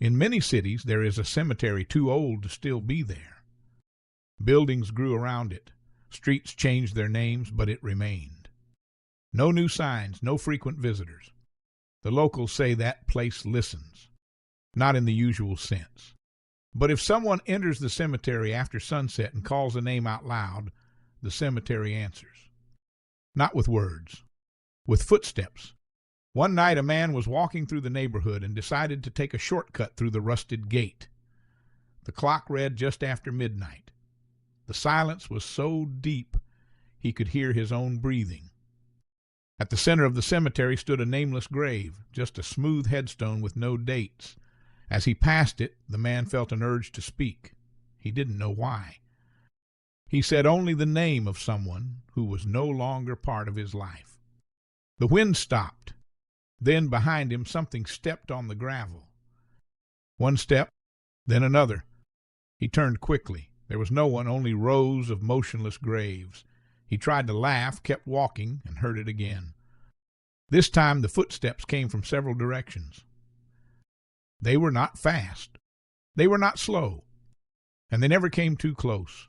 In many cities, there is a cemetery too old to still be there. Buildings grew around it. Streets changed their names, but it remained. No new signs, no frequent visitors. The locals say that place listens, not in the usual sense. But if someone enters the cemetery after sunset and calls a name out loud, the cemetery answers. Not with words, with footsteps. One night a man was walking through the neighborhood and decided to take a shortcut through the rusted gate. The clock read just after midnight. The silence was so deep he could hear his own breathing. At the center of the cemetery stood a nameless grave, just a smooth headstone with no dates. As he passed it, the man felt an urge to speak. He didn't know why. He said only the name of someone who was no longer part of his life. The wind stopped. Then behind him something stepped on the gravel. One step, then another. He turned quickly. There was no one, only rows of motionless graves. He tried to laugh, kept walking, and heard it again. This time the footsteps came from several directions. They were not fast. They were not slow. And they never came too close.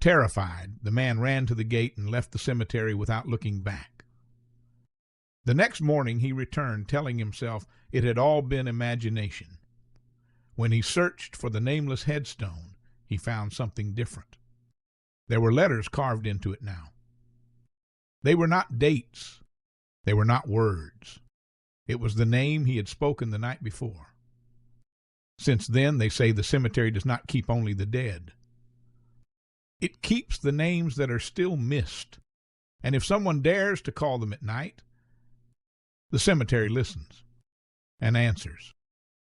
Terrified, the man ran to the gate and left the cemetery without looking back. The next morning he returned, telling himself it had all been imagination. When he searched for the nameless headstone, he found something different. There were letters carved into it now. They were not dates. They were not words. It was the name he had spoken the night before. Since then, they say the cemetery does not keep only the dead. It keeps the names that are still missed. And if someone dares to call them at night, the cemetery listens and answers.